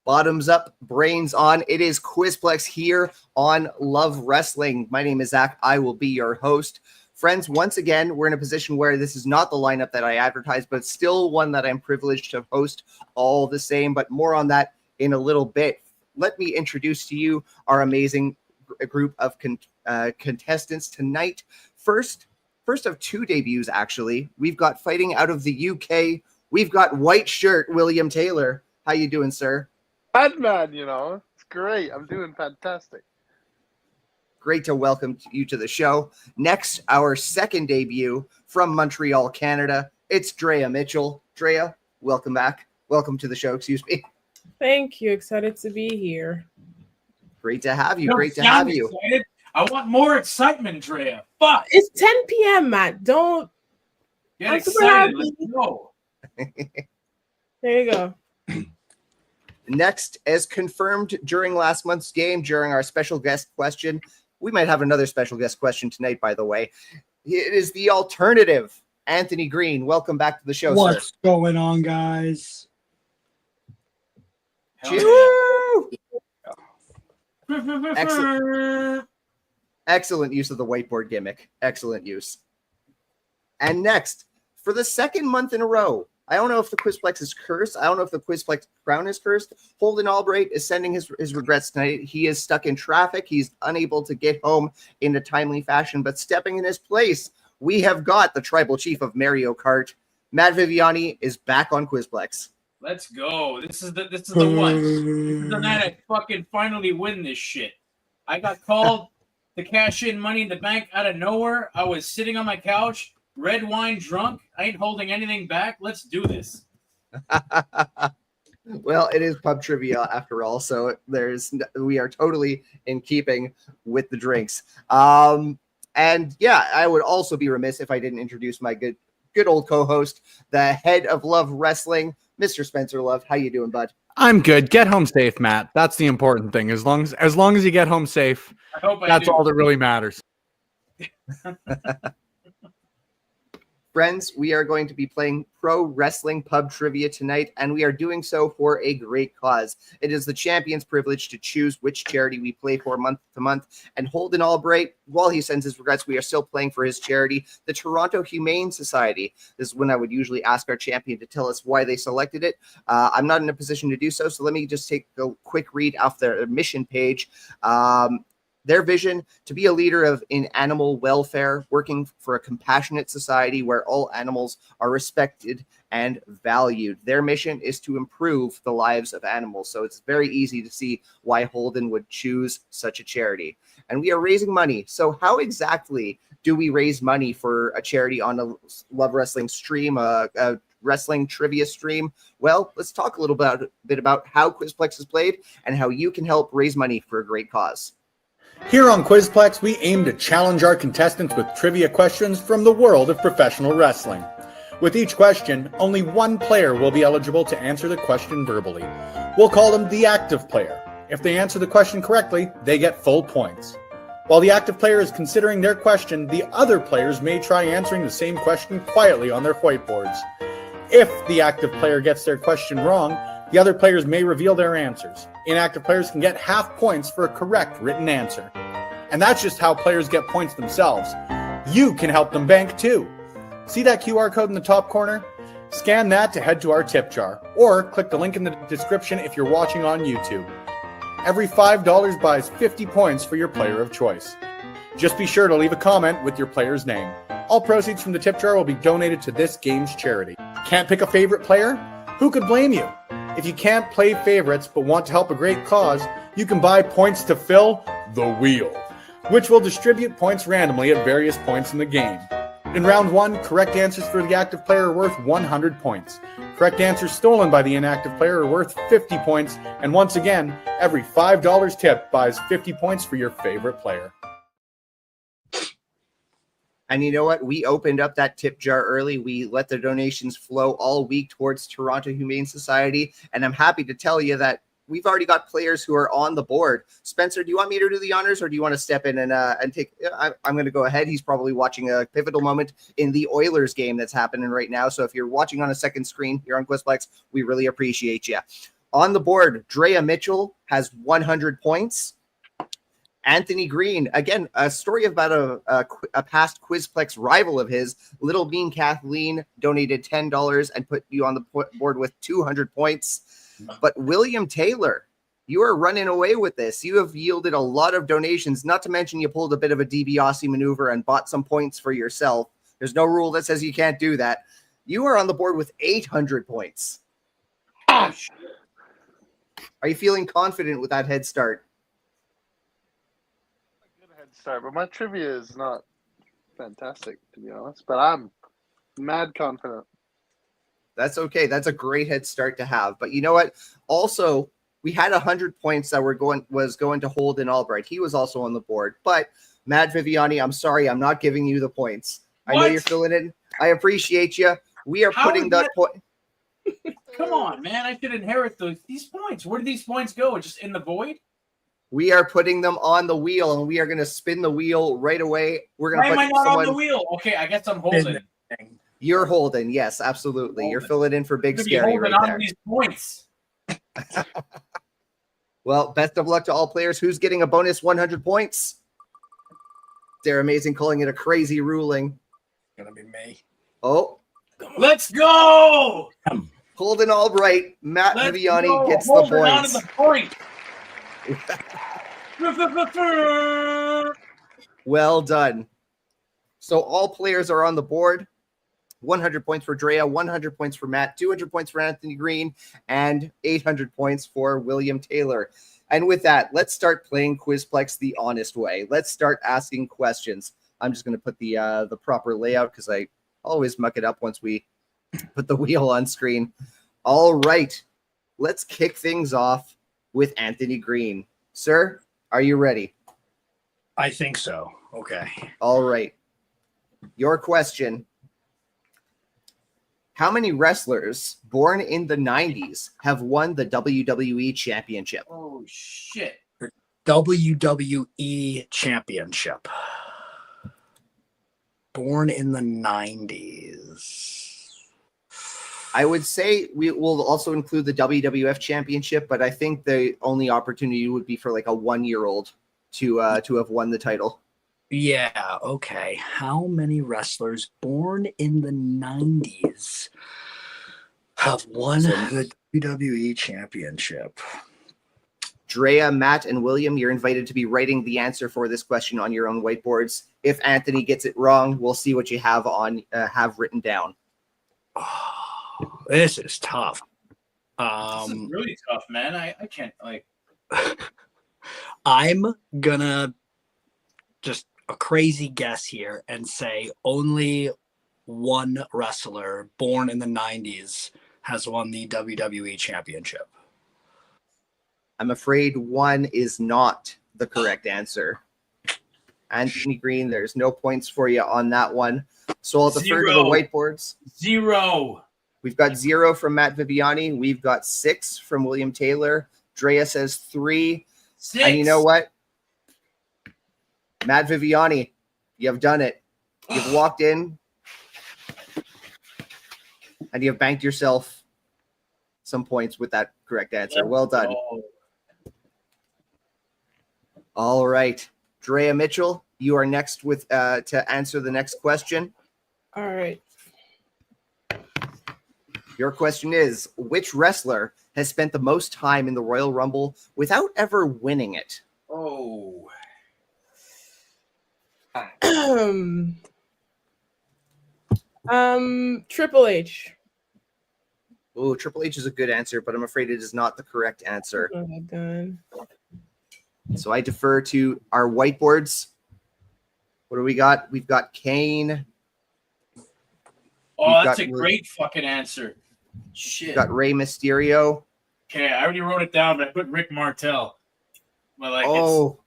Bottoms up, brains on. It is Quizplex here on Love Wrestling. My name is Zach. I will be your host. Friends, once again, we're in a position where this is not the lineup that I advertised, but still one that I'm privileged to host all the same, but more on that in a little bit. Let me introduce to you our amazing group of contestants tonight. First of two debuts, actually. We've got fighting out of the UK. We've got white shirt William Taylor. How you doing, sir? Man, you know, it's great. I'm doing fantastic. Great to welcome you to the show. Next, our second debut from Montreal, Canada. It's DREYA Mitchell. DREYA, welcome back. Welcome to the show, excuse me. Thank you. Excited to be here. Great to have you. Don't Great to have you. Excited. I want more excitement, DREYA. Fuck. It's 10 p.m., Matt. Don't Get excited. Let's go. There you go. Next, as confirmed during last month's game, during our special guest question, we might have another special guest question tonight, by the way. It is the alternative, Anthony Greene. Welcome back to the show, What's sir. going on, guys? Excellent. Excellent use of the whiteboard gimmick. Excellent use. And next, for the second month in a row, I don't know if the Quizplex is cursed. I don't know if the Quizplex crown is cursed. Holden ALBRIGHT is sending his regrets tonight. He is stuck in traffic. He's unable to get home in a timely fashion, but stepping in his place, we have got the tribal chief of Mario Kart. Matt Viviani is back on Quizplex. Let's go. This is the one. This is the night I fucking finally win this shit. I got called to cash in Money in the Bank out of nowhere. I was sitting on my couch, red wine drunk. I ain't holding anything back. Let's do this. Well, it is pub trivia after all, so we are totally in keeping with the drinks. And yeah, I would also be remiss if I didn't introduce my good old co-host, the head of Love Wrestling, Mr. Spencer Love. How you doing, bud? I'm good. Get home safe, Matt. That's the important thing. As long as you get home safe, that's all that really matters. Friends, we are going to be playing pro wrestling pub trivia tonight, and we are doing so for a great cause. It is the champion's privilege to choose which charity we play for month to month. And Holden ALBRIGHT, while he sends his regrets, we are still playing for his charity, the Toronto Humane Society. This is when I would usually ask our champion to tell us why they selected it. I'm not in a position to do so, so let me just take a quick read off their mission page. Their vision: to be a leader in animal welfare, working for a compassionate society where all animals are respected and valued. Their mission is to improve the lives of animals. So it's very easy to see why Holden would choose such a charity. And we are raising money. So how exactly do we raise money for a charity on a Love Wrestling stream, a wrestling trivia stream? Well, let's talk a little bit about how Quizplex is played and how you can help raise money for a great cause. Here on Quizplex, we aim to challenge our contestants with trivia questions from the world of professional wrestling. With each question, only one player will be eligible to answer the question verbally. We'll call them the active player. If they answer the question correctly, they get full points. While the active player is considering their question, the other players may try answering the same question quietly on their whiteboards. If the active player gets their question wrong, the other players may reveal their answers. Inactive players can get half points for a correct written answer. And that's just how players get points themselves. You can help them bank too. See that QR code in the top corner? Scan that to head to our tip jar, or click the link in the description if you're watching on YouTube. Every $5 buys 50 points for your player of choice. Just be sure to leave a comment with your player's name. All proceeds from the tip jar will be donated to this game's charity. Can't pick a favorite player? Who could blame you? If you can't play favorites but want to help a great cause, you can buy points to fill the wheel, which will distribute points randomly at various points in the game. In round 1, correct answers for the active player are worth 100 points. Correct answers stolen by the inactive player are worth 50 points. And once again, every $5 tip buys 50 points for your favorite player. And you know what? We opened up that tip jar early. We let the donations flow all week towards Toronto Humane Society. And I'm happy to tell you that we've already got players who are on the board. Spencer, do you want me to do the honors, or do you want to step in and take? I'm going to go ahead. He's probably watching a pivotal moment in the Oilers game that's happening right now. So if you're watching on a second screen here on Quizplex, we really appreciate you. On the board, DREYA Mitchell has 100 points. Anthony Greene, again, a story about a past Quizplex rival of his, Little Bean Kathleen, donated $10 and put you on the board with 200 points. But William Taylor, you are running away with this. You have yielded a lot of donations, not to mention you pulled a bit of a DiBiase maneuver and bought some points for yourself. There's no rule that says you can't do that. You are on the board with 800 points. Are you feeling confident with that head start? Start, but my trivia is not fantastic, to be honest. But I'm mad confident. That's okay. That's a great head start to have. But you know what? Also, we had 100 points that was going to Holden Albright. He was also on the board. But Matt Viviani, I'm sorry, I'm not giving you the points. I know you're filling in. I appreciate you. We are putting that point. Come on, man! I should inherit these points. Where do these points go? Just in the void? We are putting them on the wheel, and we are going to spin the wheel right away. We're going to put Why am I not someone on the wheel? Okay, I guess I'm holding. You're holding, yes, absolutely. You're filling in for Big Scary right there. These points. Well, best of luck to all players. Who's getting a bonus 100 points? They're amazing, calling it a crazy ruling. It's gonna be me. Oh, let's go! Holden Albright, Matt Viviani gets the points. The point. Well done. So all players are on the board. 100 points for DREYA, 100 points for Matt, 200 points for Anthony Greene, and 800 points for William Taylor. And with that, let's start playing Quizplex the honest way. Let's start asking questions. I'm just going to put the proper layout because I always muck it up once we put the wheel on screen. All right, let's kick things off with Anthony Greene. Sir, are you ready? I think so. Okay. All right. Your question. How many wrestlers born in the 90s have won the WWE Championship? Oh, shit. WWE Championship. Born in the 90s. I would say we will also include the WWF Championship, but I think the only opportunity would be for like a 1-year-old to have won the title. Yeah, okay. How many wrestlers born in the 90s have won the WWE Championship? DREYA, Matt, and William, you're invited to be writing the answer for this question on your own whiteboards. If Anthony gets it wrong, we'll see what you have written down. This is tough. This is really tough, man. I can't like. I'm gonna just a crazy guess here and say only one wrestler born in the 90s has won the WWE Championship. I'm afraid one is not the correct answer. Anthony Greene, there's no points for you on that one. So I'll defer to the whiteboards. 0. We've got 0 from Matt Viviani. We've got 6 from William Taylor. DREYA says 3. 6. And you know what? Matt Viviani, you've done it. You've walked in and you've banked yourself some points with that correct answer. Well done. All right. DREYA Mitchell, you are next with to answer the next question. All right. Your question is, which wrestler has spent the most time in the Royal Rumble without ever winning it? Oh. Triple H. Oh, Triple H is a good answer, but I'm afraid it is not the correct answer. Oh my god. So I defer to our whiteboards. What do we got? We've got Kane. Oh, We've that's got a great fucking answer. Shit. We've got Rey Mysterio. Okay, I already wrote it down, but I put Rick Martel. But like, Oh,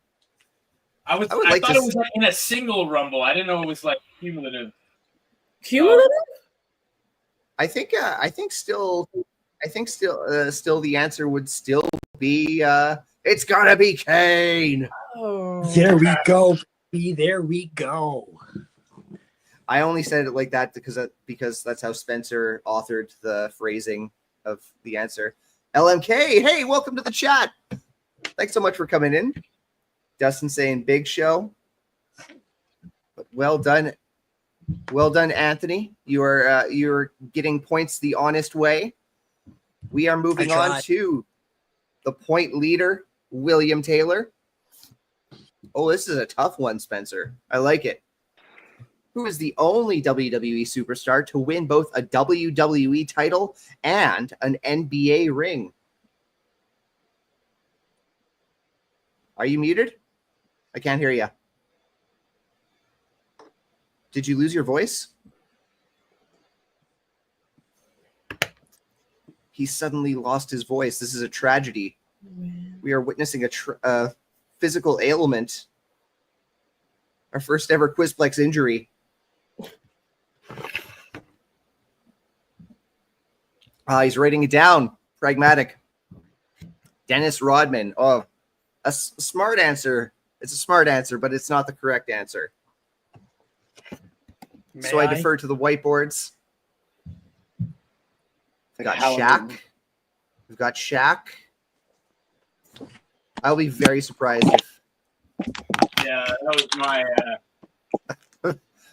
I would thought like to it was like in a single rumble. I didn't know it was like cumulative. Cumulative? I think still the answer would still be it's gonna be Kane. Oh. There we go. There we go. I only said it like that because that's how Spencer authored the phrasing of the answer. LMK, hey, welcome to the chat. Thanks so much for coming in. Dustin saying big show. But well done. Well done, Anthony. You're getting points the honest way. We are moving on to the point leader, William Taylor. Oh, this is a tough one, Spencer. I like it. Who is the only WWE superstar to win both a WWE title and an NBA ring? Are you muted? I can't hear you. Did you lose your voice? He suddenly lost his voice. This is a tragedy. We are witnessing a physical ailment. Our first ever Quizplex injury. He's writing it down. Pragmatic. Dennis Rodman. Oh, a smart answer. It's a smart answer, but it's not the correct answer. So I defer to the whiteboards. I got Shaq. We've got Shaq. I'll be very surprised if. Yeah, that was my.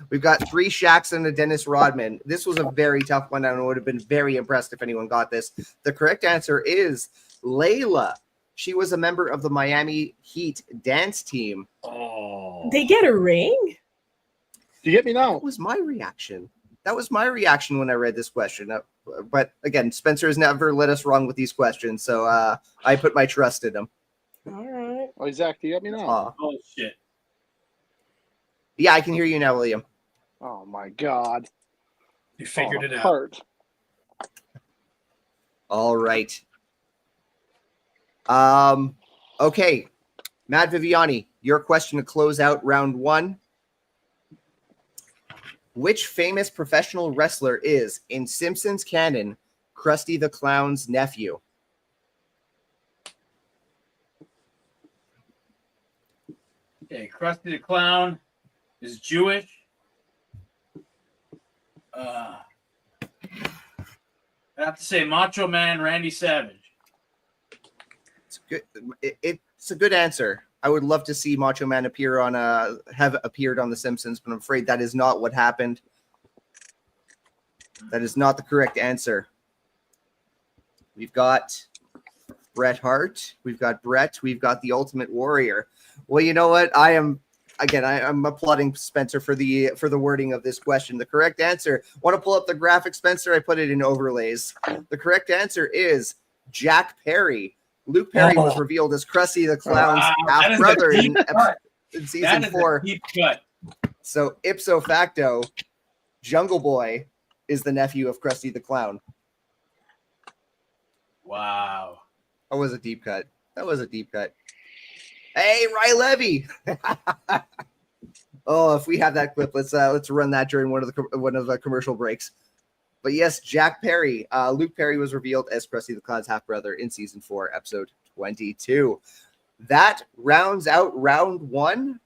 We've got 3 Shaqs and a Dennis Rodman. This was a very tough one, and I would have been very impressed if anyone got this. The correct answer is Layla. She was a member of the Miami Heat dance team. Oh, They get a ring? Do you get me now? That was my reaction. That was my reaction when I read this question. But again, Spencer has never led us wrong with these questions, so I put my trust in him. All right. Oh, Zach, do you get me now? Oh shit! Yeah, I can hear you now, William. Oh my God! you figured it out. Heart. All right. Okay, Matt Viviani, your question to close out round 1. Which famous professional wrestler is, in Simpsons canon, Krusty the Clown's nephew? Okay, Krusty the Clown is Jewish. I have to say Macho Man Randy Savage. It's good. It's a good answer. I would love to see Macho Man have appeared on The Simpsons, but I'm afraid that is not what happened. That is not the correct answer. We've got Bret Hart. We've got Bret. We've got the Ultimate Warrior. Well, you know what? I'm applauding Spencer for the wording of this question. The correct answer. Want to pull up the graphic, Spencer? I put it in overlays. The correct answer is Jack Perry. Luke Perry was revealed as Krusty the Clown's half brother in season 4. Deep cut. So ipso facto, Jungle Boy is the nephew of Krusty the Clown. Wow. That was a deep cut. Hey, Ry Levy. Oh, if we have that clip, let's run that during one of the commercial breaks. But yes, Jack Perry, Luke Perry was revealed as Krusty the Clown's half brother in season 4, episode 22. That rounds out round 1.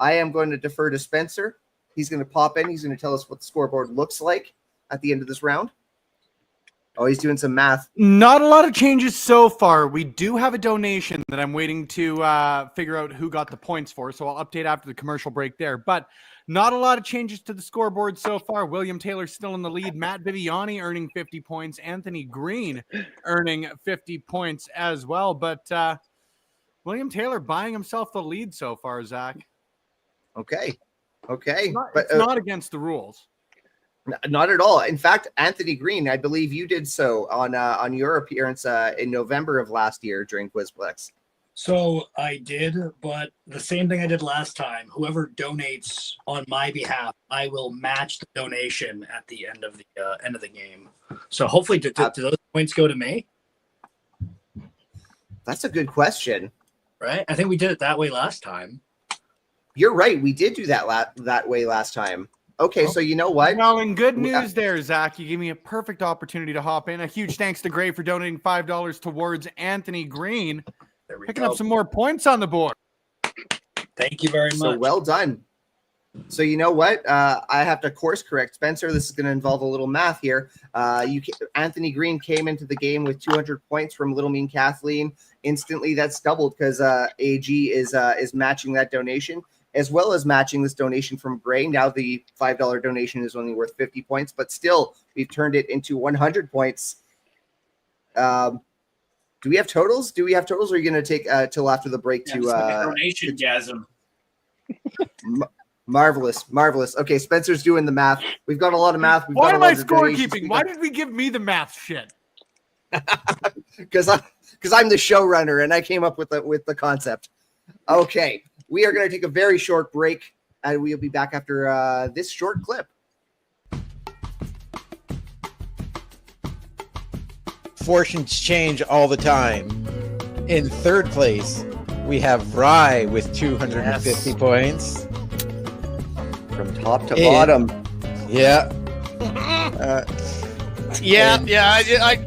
I am going to defer to Spencer. He's going to pop in. He's going to tell us what the scoreboard looks like at the end of this round. Oh, he's doing some math. Not a lot of changes so far. We do have a donation that I'm waiting to figure out who got the points for, so I'll update after the commercial break there. But not a lot of changes to the scoreboard so far. William Taylor still in the lead. Matt Viviani earning 50 points. Anthony Greene earning 50 points as well. But William Taylor buying himself the lead so far, Zach. Okay. It's not against the rules. Not at all. In fact, Anthony Greene, I believe you did so on your appearance in November of last year during Quizplex. So I did, but the same thing I did last time. Whoever donates on my behalf, I will match the donation at the end of the game. So hopefully, do those points go to me? That's a good question. Right? I think we did it that way last time. You're right. We did do that way last time. Okay, so you know what? Well, in good news there, Zach, you gave me a perfect opportunity to hop in. A huge thanks to Gray for donating $5 towards Anthony Greene. There we Picking go. up some more points on the board. Thank you very much. So well done. So you know what? I have to course correct Spencer. This is going to involve a little math here. Anthony Greene came into the game with 200 points from Little Mean Kathleen. Instantly, that's doubled because AG is matching that donation, as well as matching this donation from Gray. Now the $5 donation is only worth 50 points, but still, we've turned it into 100 points. Do we have totals? Or are you going to take till after the break Yeah, to it's like a donation gasm. Marvelous. Okay, Spencer's doing the math. We've got a lot of math. Why am I scorekeeping? Why did we give me the math shit? Because I'm the showrunner and I came up with the concept. Okay, we are going to take a very short break and we'll be back after this short clip. Fortunes change all the time. In third place, we have Rye with 250 points. From top to bottom. Yeah.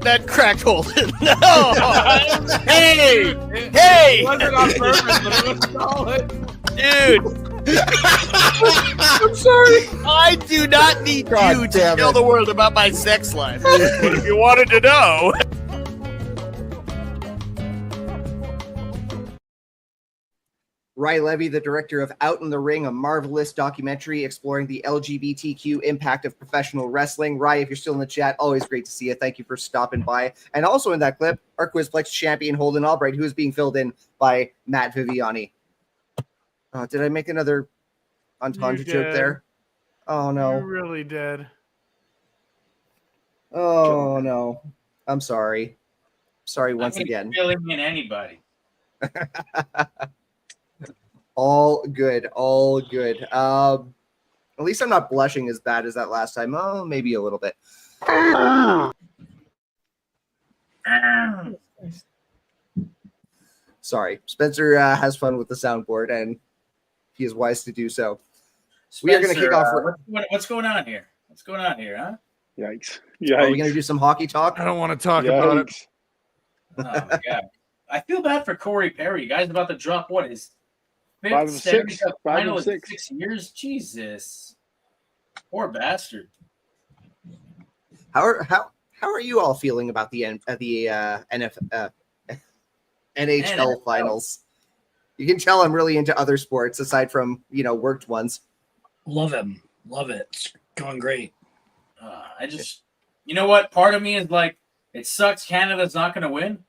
That cracked Holden. No! Hey! It wasn't on purpose, but it was solid. Dude! I'm sorry. I do not need God you to damn tell it. the world about my sex life. But if you wanted to know. Rye Levy, the director of Out in the Ring, a marvelous documentary exploring the LGBTQ impact of professional wrestling. Rye, if you're still in the chat, always great to see you. Thank you for stopping by. And also in that clip, our Quizplex champion, Holden Albright, who is being filled in by Matt Viviani. Did I make another entendre You joke did. there? Oh, no. You really did. Oh, no. I'm sorry. Sorry once I'm gonna again. filling in anybody. All good. At least I'm not blushing as bad as that last time. Oh, maybe a little bit. Sorry. Spencer has fun with the soundboard, and he is wise to do so. We are going to kick off. What's going on here? What's going on here, huh? Yikes. Are we going to do some hockey talk? I don't want to talk about it. Yikes. Oh my god. I feel bad for Corey Perry. You guys about to drop what is fifth 5 of Stanley 6. Cup 5 final of in 6. 6 years? Jesus. Poor bastard. How are you all feeling about the NHL finals? You can tell I'm really into other sports aside from worked ones. Love him. Love it. It's going great. You know what? Part of me is like, it sucks Canada's not going to win.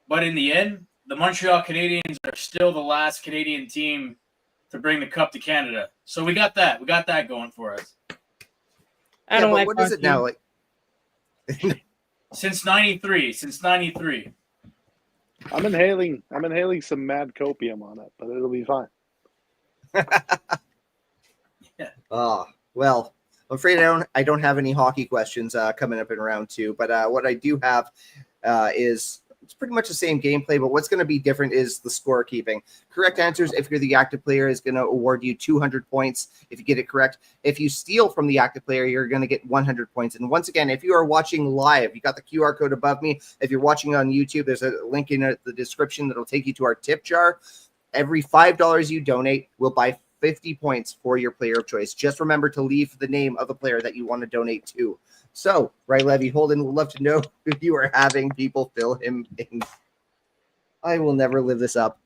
But in the end, the Montreal Canadiens are still the last Canadian team to bring the cup to Canada. So we got that. We got that going for us. I don't like what is it now? Like Since 93. I'm inhaling some mad copium on it, but it'll be fine. Oh, well, I'm afraid I don't have any hockey questions coming up in round 2, but what I do have is it's pretty much the same gameplay, but what's going to be different is the scorekeeping. Correct answers, if you're the active player, is going to award you 200 points if you get it correct. If you steal from the active player, you're going to get 100 points. And once again, if you are watching live, you got the QR code above me. If you're watching on YouTube, there's a link in the description that'll take you to our tip jar. Every $5 you donate will buy 50 points for your player of choice. Just remember to leave the name of the player that you want to donate to. So, Ray Levy, Holden, would love to know if you are having people fill him in. I will never live this up.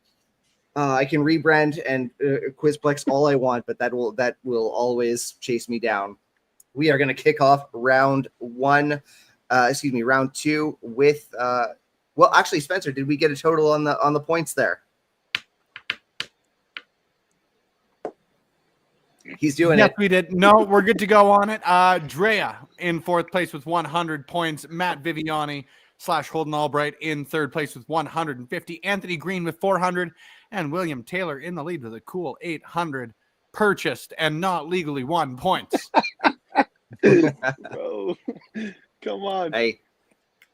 I can rebrand and Quizplex all I want, but that will always chase me down. We are going to kick off round 2 with well, actually, Spencer, did we get a total on the points there? He's doing Yes, it. we did. No, we're good to go on it. DREYA in fourth place with 100 points. Matt Viviani / Holden Albright in third place with 150. Anthony Greene with 400. And William Taylor in the lead with a cool 800. Purchased and not legally won points. Bro, come on. Hey,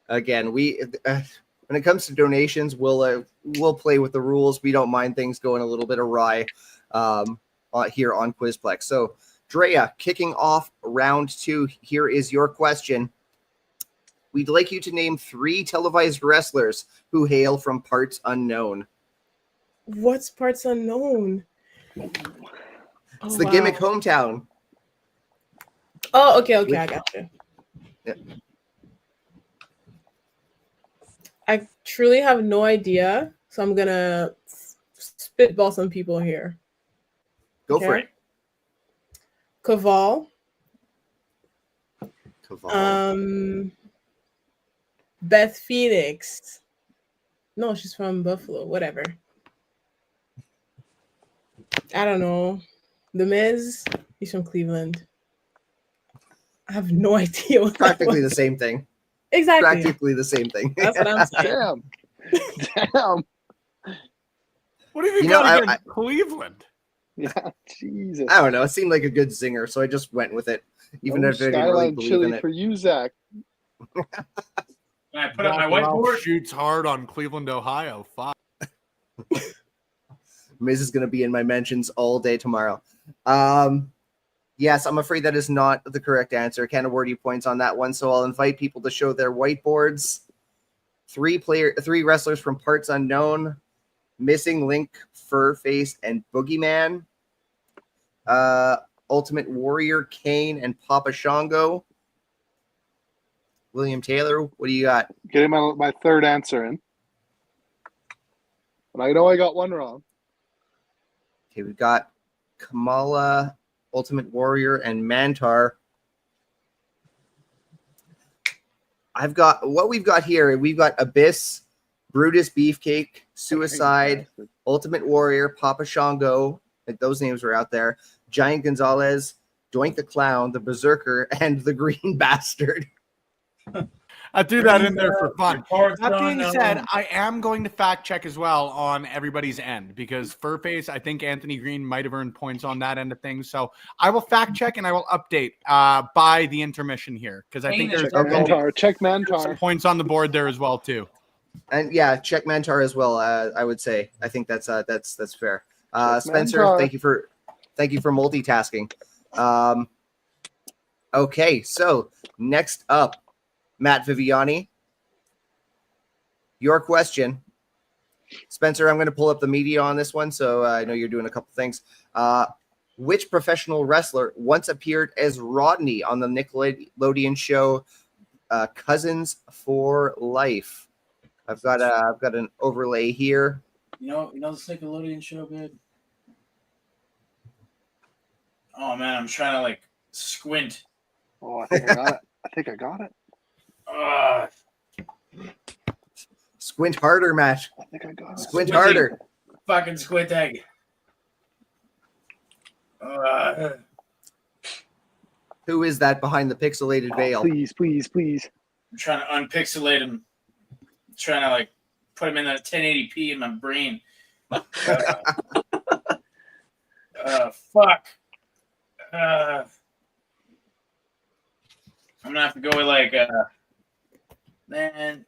again, we when it comes to donations, we'll play with the rules. We don't mind things going a little bit awry here on Quizplex. So, DREYA, kicking off round 2. Here is your question. We'd like you to name 3 televised wrestlers who hail from parts unknown. What's parts unknown? It's the gimmick hometown. Oh, okay, I got you. Yeah. I truly have no idea, so I'm gonna spitball some people here. Go for it. Caval. Beth Phoenix. No, she's from Buffalo. Whatever. I don't know. The Miz. He's from Cleveland. I have no idea what Practically the same thing. Exactly. Practically the same thing. That's what I'm saying. Damn. What have you got against Cleveland? Yeah, Jesus. I don't know. It seemed like a good zinger, so I just went with it, even No if I didn't really Skyline believe chili in it. for you, Zach. Can I put up my whiteboard? Shoots hard on Cleveland, Ohio. Fuck. Miz is going to be in my mentions all day tomorrow. Yes, I'm afraid that is not the correct answer. Can't award you points on that one, so I'll invite people to show their whiteboards. 3 wrestlers from parts unknown: Missing Link, Furface, and Boogeyman. Ultimate Warrior, Kane, and Papa Shango. William Taylor, what do you got? Getting my third answer in. And I know I got one wrong. Okay, we've got Kamala, Ultimate Warrior, and Mantar. I've got what we've got here. We've got Abyss, Brutus Beefcake, Suicide, Ultimate Warrior, Papa Shango. Like those names were out there. Giant Gonzalez, Doink the Clown, the Berserker, and the Green Bastard. I threw that in there for fun. Parts That being unknown. said, I am going to fact check as well on everybody's end because Furface, I think Anthony Greene might have earned points on that end of things. So I will fact check and I will update by the intermission here because I think there's Check some Mantar. points on the board there as well too. And yeah, check Mantar as well. I would say. I think that's fair. Spencer, Mantar. thank you for multitasking. Okay, so next up, Matt Viviani, your question. Spencer, I'm going to pull up the media on this one, so I know you're doing a couple things. Which professional wrestler once appeared as Rodney on the Nickelodeon show Cousins for Life? I've got an overlay here. You know this Nickelodeon show, babe? Oh man, I'm trying to like squint. Oh, I think I got it. Squint harder, Matt. I think I got it. Squint harder. Fucking squint egg. Who is that behind the pixelated veil? Please. I'm trying to unpixelate him. I'm trying to like put him in that 1080p in my brain. Fuck. I'm gonna have to go with like man.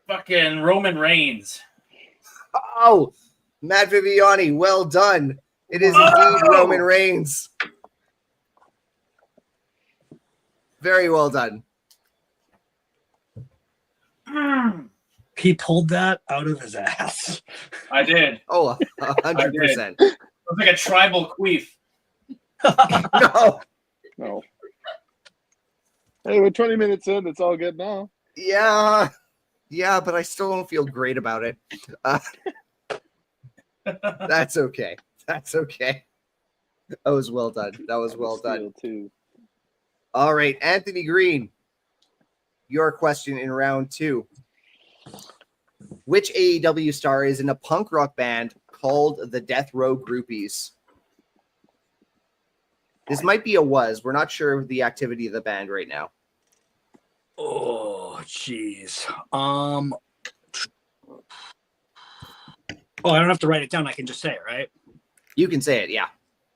Fucking Roman Reigns. Oh, Matt Viviani, well done. It is indeed Roman Reigns. Very well done. He pulled that out of his ass. I did. Oh, 100%. It was like a tribal queef. No. No. Hey, we're 20 minutes in. It's all good now. Yeah, but I still don't feel great about it. That's okay. That was well done. That was well done. Too. All right, Anthony Greene, your question in round 2. Which AEW star is in a punk rock band called the Death Row Groupies? This might be a was. We're not sure of the activity of the band right now. Oh, jeez. Oh, I don't have to write it down. I can just say it, right? You can say it, yeah.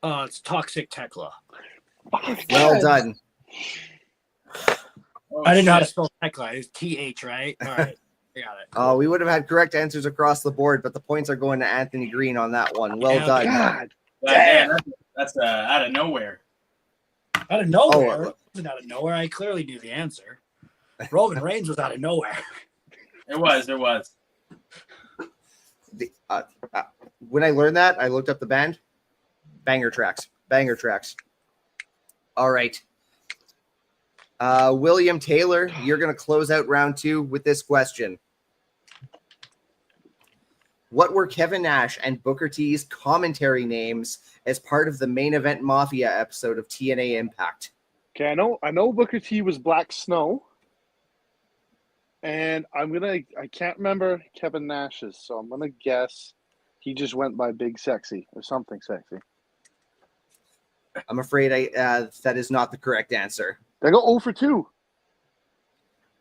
It's Toxic Tekla. Well done. Oh, I didn't know how to shit. spell Tekla. It's TH, right? All right. I got it. Oh, we would have had correct answers across the board, but the points are going to Anthony Green on that one. Well Yeah, done. God. Damn, that's out of nowhere. Out of nowhere. Oh, It wasn't out of nowhere. I clearly knew the answer. Roman Reigns was out of nowhere. It was. When I learned that, I looked up the band. Banger Tracks. All right. William Taylor, you're going to close out round 2 with this question. What were Kevin Nash and Booker T's commentary names as part of the Main Event Mafia episode of TNA Impact? Okay, I know Booker T was Black Snow. And I can't remember Kevin Nash's, so I'm gonna guess he just went by Big Sexy or something sexy. I'm afraid that is not the correct answer. I go 0 for 2.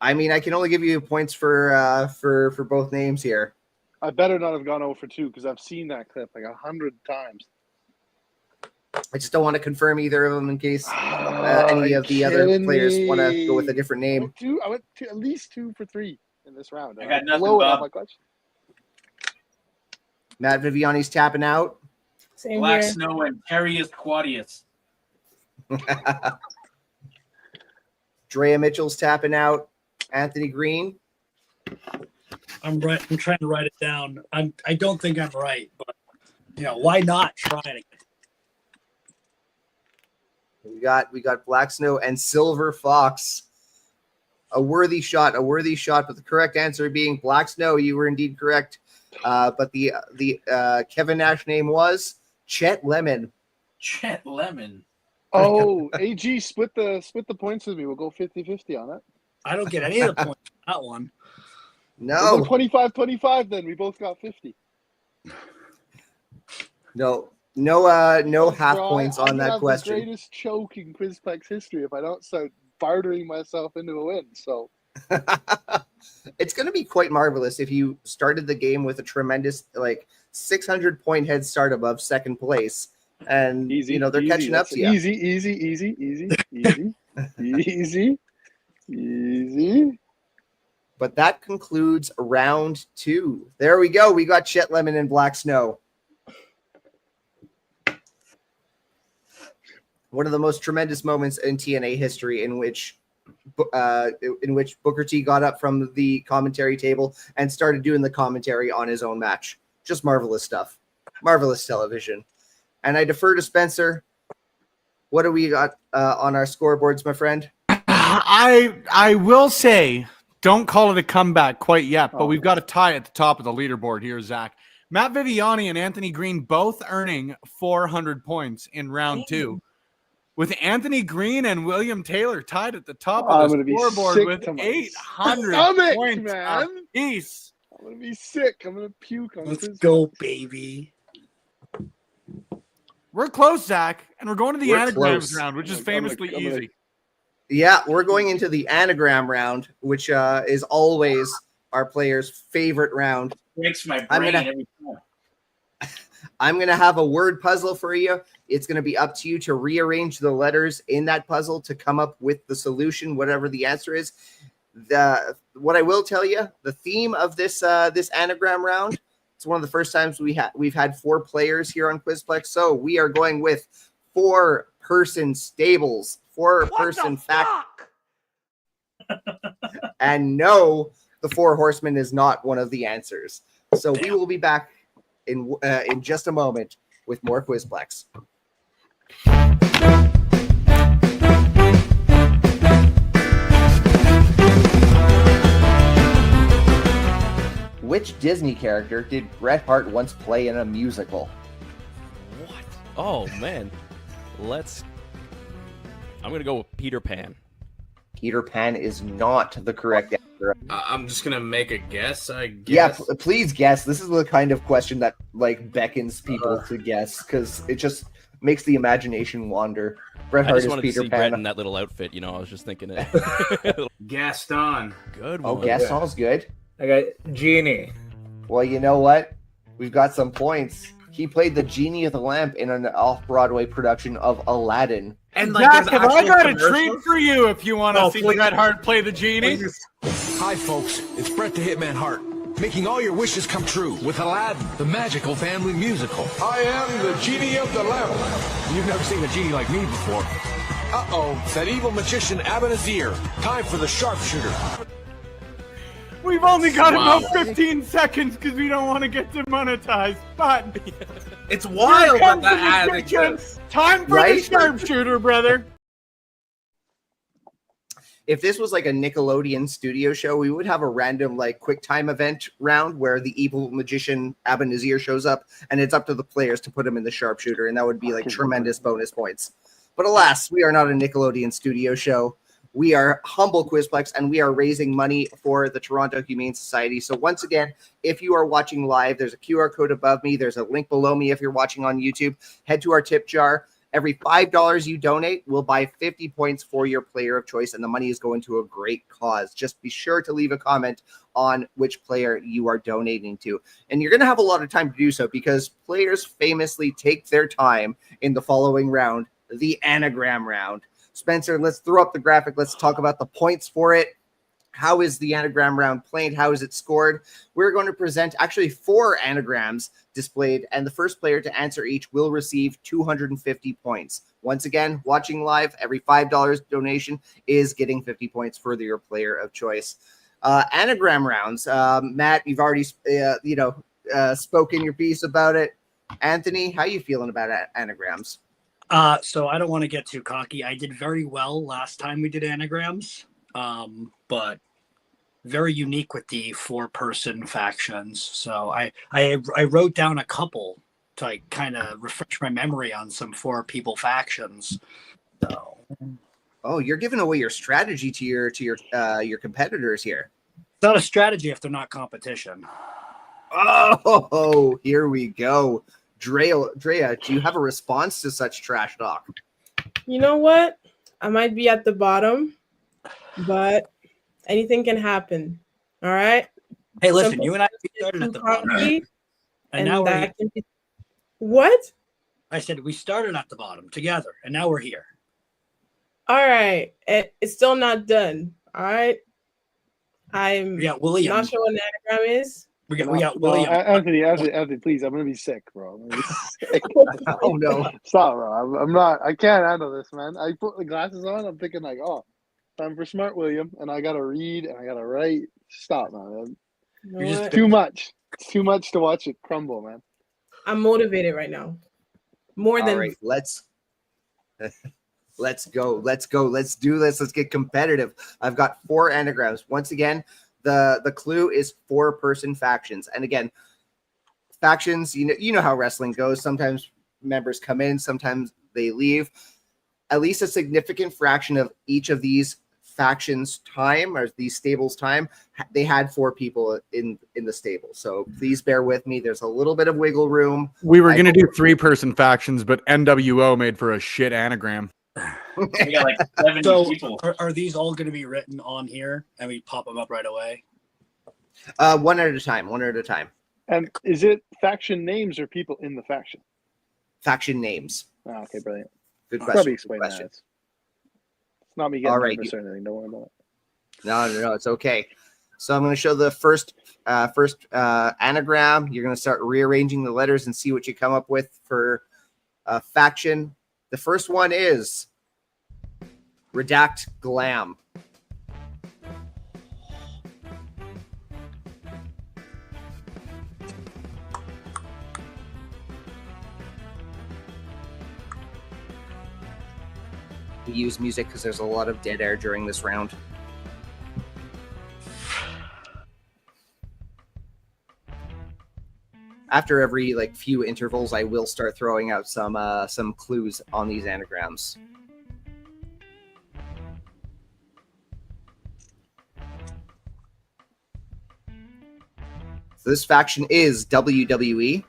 I mean, I can only give you points for both names here. I better not have gone 0 for 2 because I've seen that clip like 100 times. I just don't want to confirm either of them in case any of the other players want to go with a different name. I went to at least 2 for 3 in this round. I got nothing, Blow it on Bob. my question. Matt Viviani's tapping out. Same Black here. Snow and Terrius Quadius. Drea Mitchell's tapping out. Anthony Green. I'm trying to write it down. I don't think I'm right, but why not try it again? We got Black Snow and Silver Fox. A worthy shot, but the correct answer being Black Snow. You were indeed correct. But the Kevin Nash name was Chet Lemon. Chet Lemon. Oh, AG split the points with me. We'll go 50-50 on it. I don't get any of the points for that one. We'll No, go 25-25 then. We both got 50. no half Bro, points I'm on gonna that have question. The greatest choke in Quizplex history if I don't start bartering myself into a win. So It's going to be quite marvelous if you started the game with a tremendous 600 point head start above second place, and they're catching up to you. Easy. But that concludes round 2. There we go. We got Chet Lemon and Black Snow. One of the most tremendous moments in TNA history in which Booker T got up from the commentary table and started doing the commentary on his own match. Just marvelous stuff. Marvelous television. And I defer to Spencer. What do we got on our scoreboards, my friend? I will say, don't call it a comeback quite yet, but we've got a tie at the top of the leaderboard here, Zach. Matt Viviani and Anthony Green both earning 400 points in round 2. With Anthony Green and William Taylor tied at the top of the scoreboard with 800 points apiece. I'm going to be sick. I'm going to puke on Let's go, baby. We're close, Zach, and we're going to the We're anagrams close. round, which is I'm gonna- famously I'm gonna- easy. Yeah, we're going into the anagram round, which is always our players' favorite round. Breaks my I'm brain gonna- every time. I'm going to have a word puzzle for you. It's going to be up to you to rearrange the letters in that puzzle to come up with the solution, whatever the answer is. What I will tell you, the theme of this anagram round, it's one of the first times we've had 4 players here on Quizplex. So we are going with 4-person stables, 4-person fact. And no, the 4 horsemen is not one of the answers. So we will be back in just a moment with more Quizplex. Which Disney character did Bret Hart once play in a musical? What? Oh man, I'm gonna go with Peter Pan. Peter Pan is not the correct answer. I'm just gonna make a guess. I Yeah, guess. please guess. This is the kind of question that like beckons people to guess because it just makes the imagination wander. Bret I Hart just is wanted to Peter see Brett in Pan. that little outfit. You know, I was just thinking it. Gaston. Good Oh, one. Gaston's good. I got Genie. Well, you know what? We've got some points. He played the genie of the lamp in an off-Broadway production of Aladdin. And Jack, there's have I actual got a commercials? treat for you if you want to Oh, see please. Bret Hart play the genie? Hi, folks. It's Bret the Hitman Hart, making all your wishes come true with Aladdin, the magical family musical. I am the genie of the lamp. You've never seen a genie like me before. Uh-oh, it's that evil magician Abanazir. Time for the sharpshooter. We've only got Wow. about 15 seconds because we don't want to get demonetized. But It's here wild that comes that the ad magician. exists. Time for Right? the sharpshooter, brother. If this was like a Nickelodeon studio show, we would have a random like quick time event round where the evil magician Abanazir shows up, and it's up to the players to put him in the sharpshooter, and that would be like tremendous bonus points. But alas, we are not a Nickelodeon studio show. We are humble Quizplex, and we are raising money for the Toronto Humane Society. So once again, if you are watching live, there's a QR code above me. There's a link below me if you're watching on YouTube. Head to our tip jar. Every $5 you donate will buy 50 points for your player of choice, and the money is going to a great cause. Just be sure to leave a comment on which player you are donating to. And you're going to have a lot of time to do so because players famously take their time in the following round, the anagram round. Spencer, let's throw up the graphic. Let's talk about the points for it. How is the anagram round played? How is it scored? We're going to present actually 4 anagrams displayed, and the first player to answer each will receive 250 points. Once again, watching live, every $5 donation is getting 50 points for your player of choice. Anagram rounds. Matt, you've already spoken your piece about it. Anthony, how you feeling about anagrams? So I don't want to get too cocky. I did very well last time we did anagrams, but very unique with the 4-person factions. So I wrote down a couple to like kind of refresh my memory on some 4-people factions. So Oh, you're giving away your strategy to your competitors here. it's not a strategy if they're not competition. Oh, here we go. Dreya, do you have a response to such trash talk? You know what? I might be at the bottom, but anything can happen. All right. Hey, listen, Simple. you and I we started at the bottom, Cocky, and now we're here. that can be... What? I said we started at the bottom together, and now we're here. All right. It's still not done. All right. I'm We got William. not sure what an anagram is. We got No, William. Anthony, please. I'm gonna be sick, bro. I'm gonna be sick. Oh no. Stop, bro. I'm not. I can't handle this, man. I put the glasses on. I'm thinking like, oh, time for smart William, and I gotta read and I gotta write. Stop, man. You know You're just what? It's too much. It's too much to watch it crumble, man. I'm motivated right now. More All than right, let's go. Let's do this. Let's get competitive. I've got 4 anagrams. Once again, the clue is 4-person factions. And again, factions, you know how wrestling goes. Sometimes members come in, sometimes they leave. At least a significant fraction of each of these factions' time or these stables' time, they had 4 people in the stable. So please bear with me. There's a little bit of wiggle room. We were going to do 3-person factions, but NWO made for a shit anagram. We got like 70 So people. are these all going to be written on here, and we pop them up right away? One at a time. One at a time. And is it faction names or people in the faction? Faction names. Oh, okay, brilliant. Good Probably question. explain Good that. question. It's not me getting All right, nervous or anything. Don't worry about it. No, it's okay. So I'm going to show the first anagram. You're going to start rearranging the letters and see what you come up with for faction. The first one is Redact Glam. We use music because there's a lot of dead air during this round. After every few intervals, I will start throwing out some clues on these anagrams. So this faction is WWE.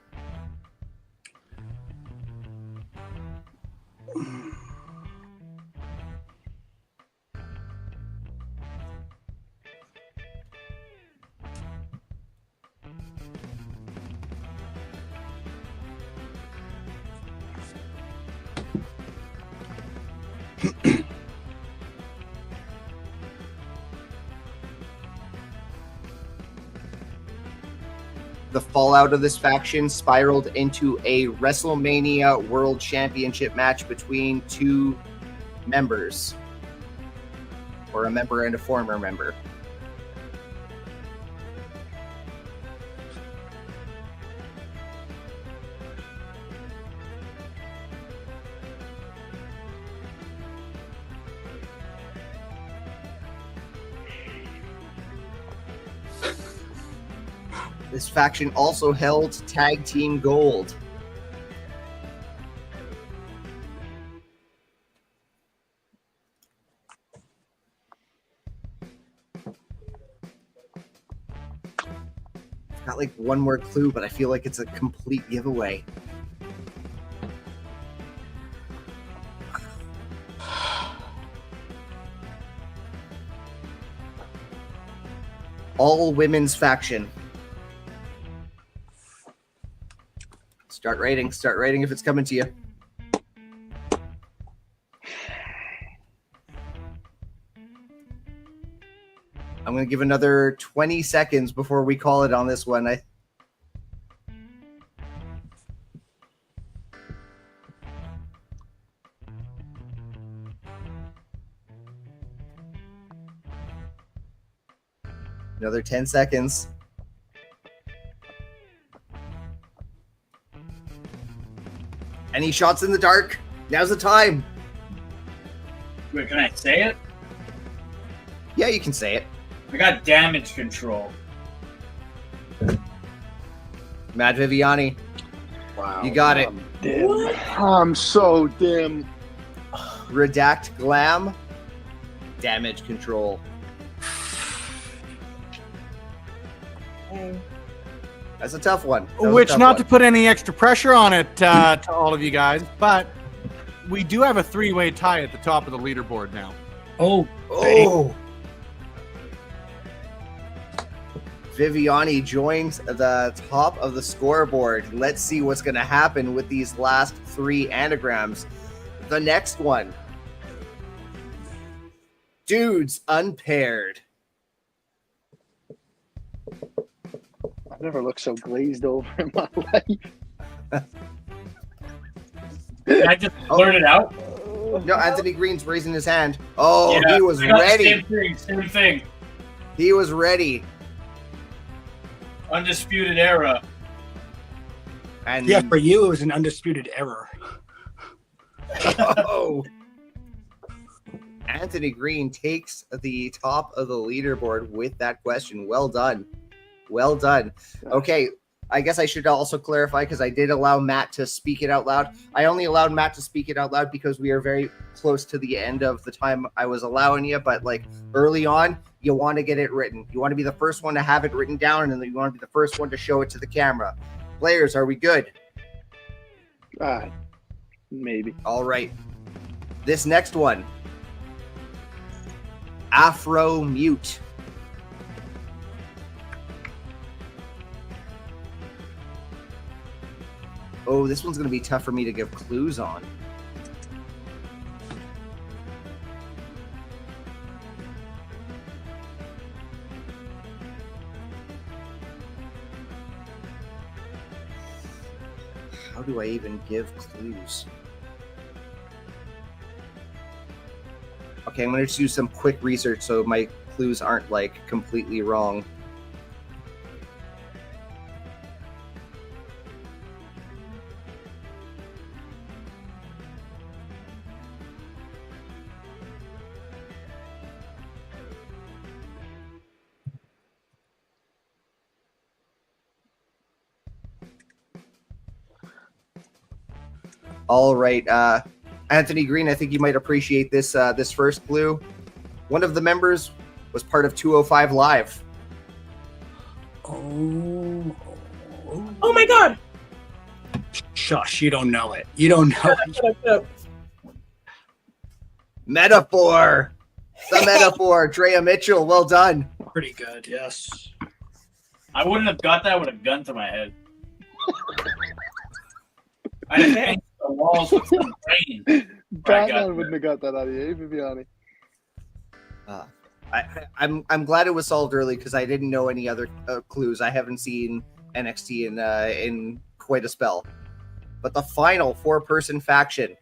The fallout of this faction spiraled into a WrestleMania World Championship match between two members, or a member and a former member. This faction also held Tag Team Gold. Got like one more clue, but I feel like it's a complete giveaway. All women's faction. Start writing if it's coming to you. I'm going to give another 20 seconds before we call it on this one. Another 10 seconds. Any shots in the dark? Now's the time. Wait, can I say it? Yeah, you can say it. I got damage control. Matt Viviani. Wow. You got it. I'm so dim. Redact Glam. Damage control. That's a tough one. Which, not to put any extra pressure on it to all of you guys, but we do have a three-way tie at the top of the leaderboard now. Oh. Viviani joins the top of the scoreboard. Let's see what's going to happen with these last three anagrams. The next one. Dudes Unpaired. I've never looked so glazed over in my life. Can I just blurt it out? No, Anthony Green's raising his hand. Oh, Yeah, he was I got the ready. Same thing. He was ready. Undisputed Era. And Yeah, for you, it was an undisputed error. oh. Anthony Green takes the top of the leaderboard with that question. Well done. Well done. Okay, I guess I should also clarify, because I did allow Matt to speak it out loud. I only allowed Matt to speak it out loud because we are very close to the end of the time I was allowing you. But like early on, you want to get it written. You want to be the first one to have it written down, and then you want to be the first one to show it to the camera. Players, are we good? Maybe. All right. This next one. Afro Mute. Oh, this one's going to be tough for me to give clues on. How do I even give clues? Okay, I'm going to do some quick research so my clues aren't like completely wrong. All right, Anthony Green, I think you might appreciate this this first clue. One of the members was part of 205 Live. Oh. Oh my god! Shush, you don't know it. You don't know it. Shut up. Metaphor. The metaphor. Drea Mitchell, well done. Pretty good, yes. I wouldn't have got that with a gun to my head. I didn't paint the walls with some rain. Batman wouldn't have got that out of you, Viviani. I'm glad it was solved early because I didn't know any other clues. I haven't seen NXT in quite a spell. But the final 4-person faction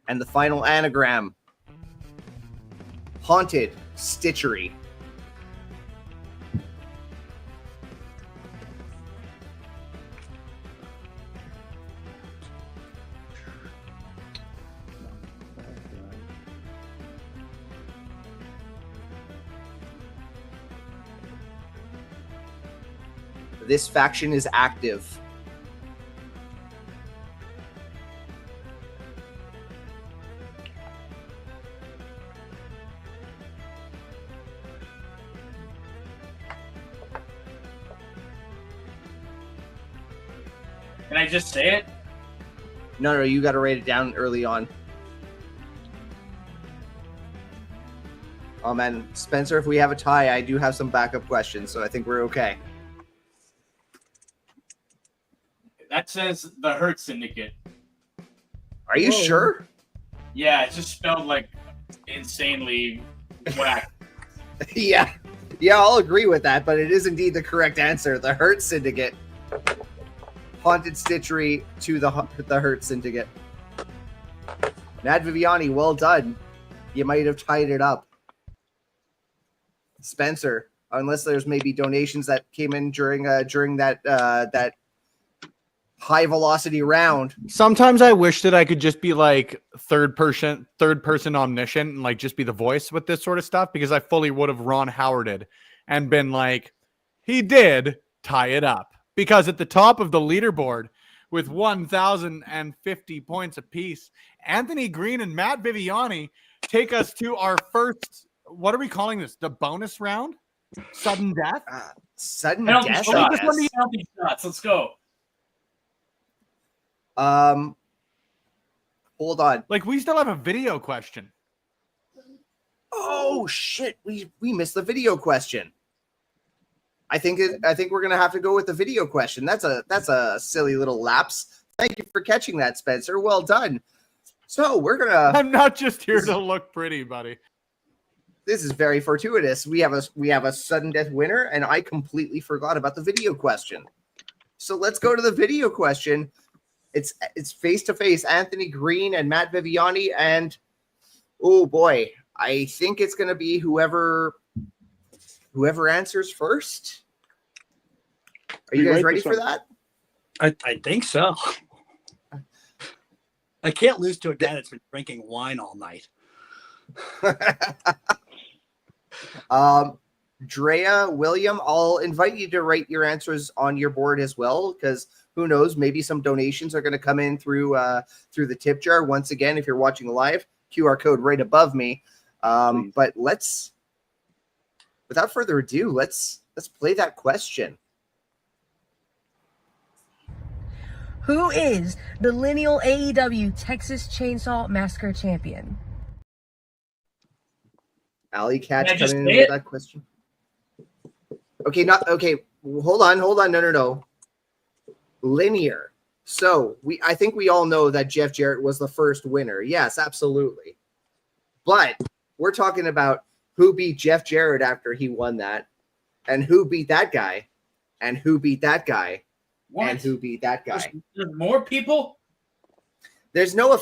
and the final anagram: Haunted Stitchery. This faction is active. Can I just say it? No, you got to write it down early on. Oh man, Spencer, if we have a tie, I do have some backup questions, so I think we're okay. That says the Hurt Syndicate. Are you sure? Yeah, it's just spelled like insanely whack. Yeah, I'll agree with that, but it is indeed the correct answer. The Hurt Syndicate. Haunted Stitchery to the Hurt Syndicate. Matt Viviani, well done. You might have tied it up. Spencer, unless there's maybe donations that came in during that high velocity round. Sometimes I wish that I could just be like third person omniscient and like just be the voice with this sort of stuff, because I fully would have Ron Howarded and been like, he did tie it up. Because at the top of the leaderboard with 1,050 points apiece, Anthony Greene and Matt Viviani take us to our first, what are we calling this? The bonus round? Sudden death? Sudden Penalty death? shots. Penalty shots. Let's go. Hold on. Like, we still have a video question. Oh shit, we missed the video question. I think we're gonna have to go with the video question. That's a silly little lapse. Thank you for catching that, Spencer. Well done. So we're gonna. I'm not just here to look pretty, buddy. This is very fortuitous. We have a sudden death winner, and I completely forgot about the video question. So let's go to the video question. It's face to face, Anthony Greene and Matt Viviani, and oh boy, I think it's gonna be whoever answers first. Are you guys ready for that? I think so. I can't lose to a guy that's been drinking wine all night. Drea, William, I'll invite you to write your answers on your board as well, because who knows, maybe some donations are going to come in through the tip jar. Once again, if you're watching live, QR code right above me. But without further ado, let's play that question. Who is the lineal AEW Texas Chainsaw Massacre champion? Alley Catch Can I just coming in say with it? that question. Okay, hold on. No. Linear. So I think we all know that Jeff Jarrett was the first winner. Yes, absolutely. But we're talking about who beat Jeff Jarrett after he won that, and who beat that guy, and who beat that guy, and who beat that guy. There's more people? There's no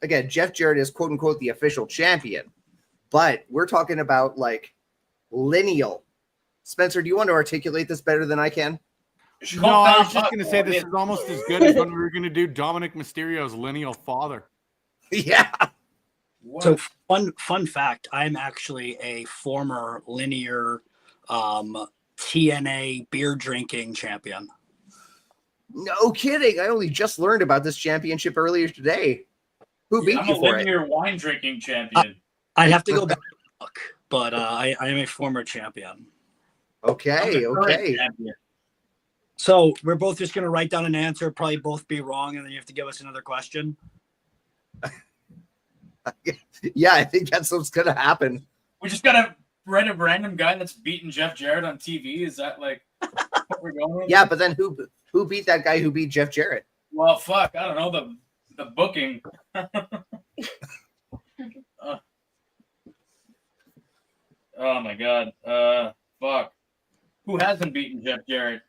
again, Jeff Jarrett is quote unquote the official champion, but we're talking about like lineal. Spencer, do you want to articulate this better than I can? No, I was just going to say this is almost as good as when we were going to do Dominic Mysterio's lineal father. Yeah. So fun fact, I'm actually a former linear TNA beer drinking champion. No kidding. I only just learned about this championship earlier today. Who beat you I'm a for it? linear wine drinking champion. I'd have to go back and look, but I am a former champion. Okay. So we're both just going to write down an answer, probably both be wrong, and then you have to give us another question. Yeah, I think that's what's gonna happen. We just gotta write a random guy that's beating Jeff Jarrett on TV. Is that like what we're going with? Yeah, but then who beat that guy who beat Jeff Jarrett? Well, fuck, I don't know the booking. Oh my god. Fuck. Who hasn't beaten Jeff Jarrett?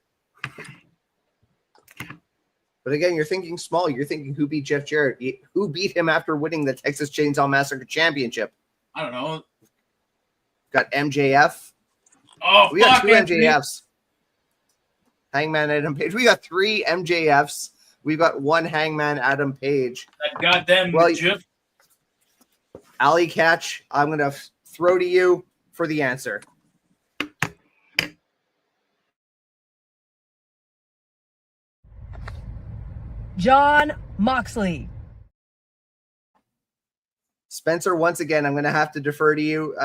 But again, you're thinking small. You're thinking who beat Jeff Jarrett? Who beat him after winning the Texas Chainsaw Massacre Championship? I don't know. Got MJF. Oh, we got fuck, two Anthony. MJFs. Hangman Adam Page. We got 3 MJFs. We've got 1 Hangman Adam Page. That goddamn Jeff. Ali Catch, I'm going to throw to you for the answer. John Moxley. Spencer, once again, I'm going to have to defer to you.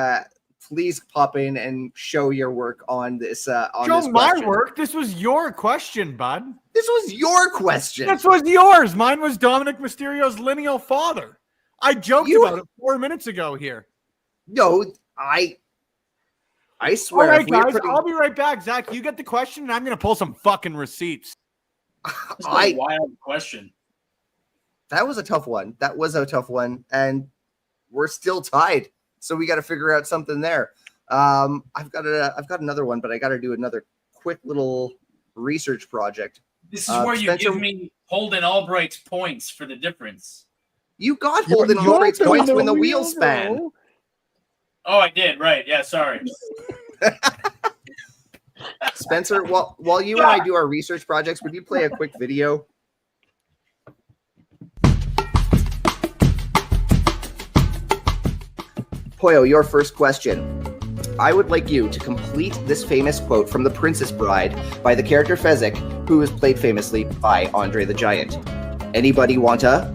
Please pop in and show your work on this. Show my work. This was your question, bud. This was your question. This was yours. Mine was Dominic Mysterio's lineal father. I joked about it 4 minutes ago here. No, I swear. All right, guys, I'll be right back. Zach, you get the question, and I'm going to pull some fucking receipts. That's a wild question. That was a tough one. That was a tough one, and we're still tied. So we got to figure out something there. I've got another one, but I got to do another quick little research project. This is where you give me Holden Albright's points for the difference. You got Holden Albright's points when the wheels span. Oh, I did. Right. Yeah. Sorry. Spencer, while you and I do our research projects, would you play a quick video? Poyo, your first question. I would like you to complete this famous quote from The Princess Bride by the character Fezzik, who is played famously by Andre the Giant. Anybody want to?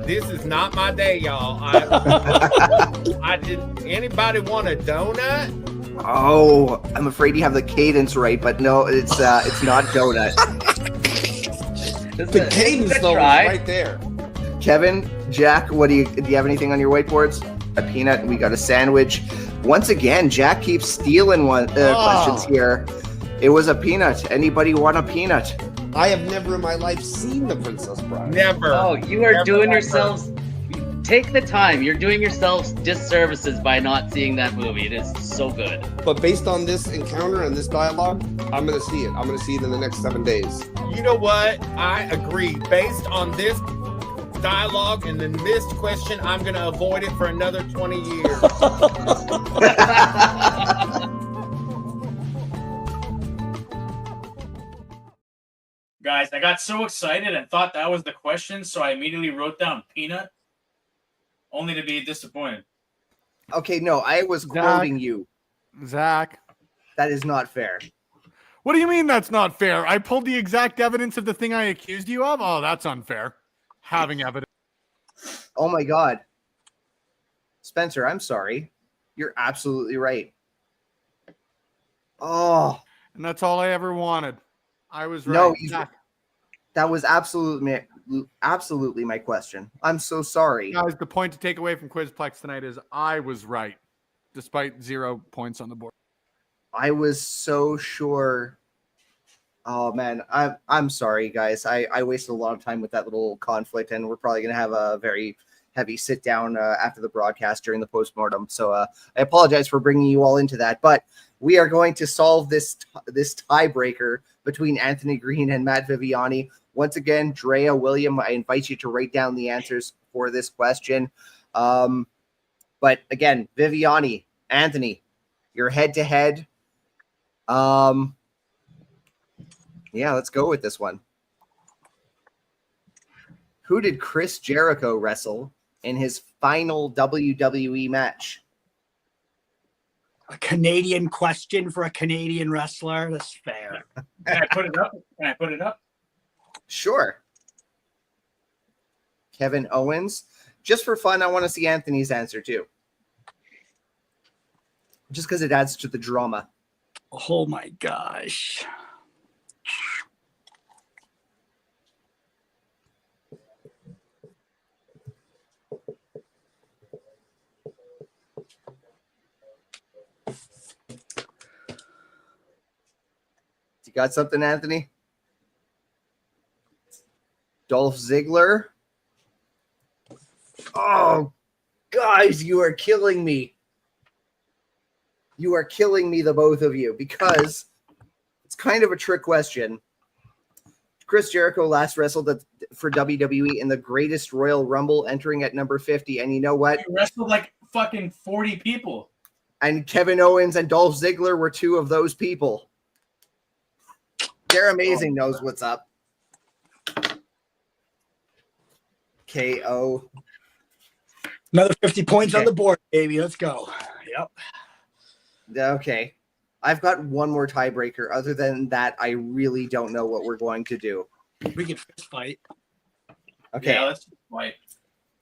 This is not my day, y'all. I did. Anybody want a donut? Oh, I'm afraid you have the cadence right, but no, it's not donut. The cadence though is right there. Kevin, Jack, do you have anything on your whiteboards? A peanut, and we got a sandwich. Once again, Jack keeps stealing questions here. It was a peanut. Anybody want a peanut? I have never in my life seen The Princess Bride. Never. Oh, you are doing yourselves. Take the time. You're doing yourselves disservices by not seeing that movie. It is so good. But based on this encounter and this dialogue, I'm going to see it. I'm going to see it in the next 7 days. You know what? I agree. Based on this dialogue and then this question, I'm going to avoid it for another 20 years. Guys, I got so excited and thought that was the question, so I immediately wrote down peanut, only to be disappointed. Okay, no, I was quoting you. Zach. That is not fair. What do you mean that's not fair? I pulled the exact evidence of the thing I accused you of? Oh, that's unfair. Having evidence. Oh my God. Spencer, I'm sorry. You're absolutely right. Oh. And that's all I ever wanted. I was right. No, that was absolutely my question. I'm so sorry. Guys, the point to take away from Quizplex tonight is I was right, despite 0 points on the board. I was so sure. Oh man, I'm sorry, guys. I wasted a lot of time with that little conflict, and we're probably gonna have a very heavy sit down after the broadcast during the postmortem. So I apologize for bringing you all into that, but we are going to solve this tiebreaker between Anthony Greene and Matt Viviani. Once again, DREYA, William, I invite you to write down the answers for this question. But again, Viviani, Anthony, you're head-to-head. Yeah, let's go with this one. Who did Chris Jericho wrestle in his final WWE match? A Canadian question for a Canadian wrestler. That's fair. Can I put it up? Can I put it up? Sure. Kevin Owens. Just for fun, I want to see Anthony's answer too. Just because it adds to the drama. Oh my gosh. You got something, Anthony? Dolph Ziggler. Oh, guys, you are killing me. You are killing me, the both of you, because it's kind of a trick question. Chris Jericho last wrestled for WWE in the Greatest Royal Rumble, entering at number 50. And you know what? He wrestled like fucking 40 people. And Kevin Owens and Dolph Ziggler were two of those people. They're amazing. Knows what's up. KO. Another 50 points Okay. on the board, baby. Let's go. Yep. Okay. I've got one more tiebreaker. Other than that, I really don't know what we're going to do. We can fist fight. Okay. Yeah, let's fight.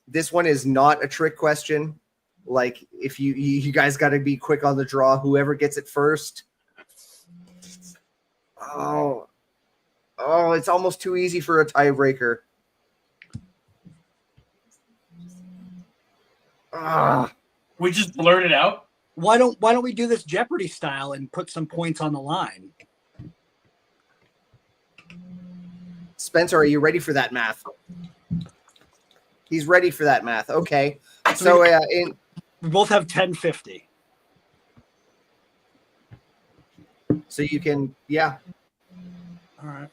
This one is not a trick question. Like, if you guys got to be quick on the draw. Whoever gets it first. Oh, it's almost too easy for a tiebreaker. We just blurt it out. Why don't we do this Jeopardy style and put some points on the line? Spencer, are you ready for that math? He's ready for that math. Okay. So we both have 1050. So you can, yeah. All right.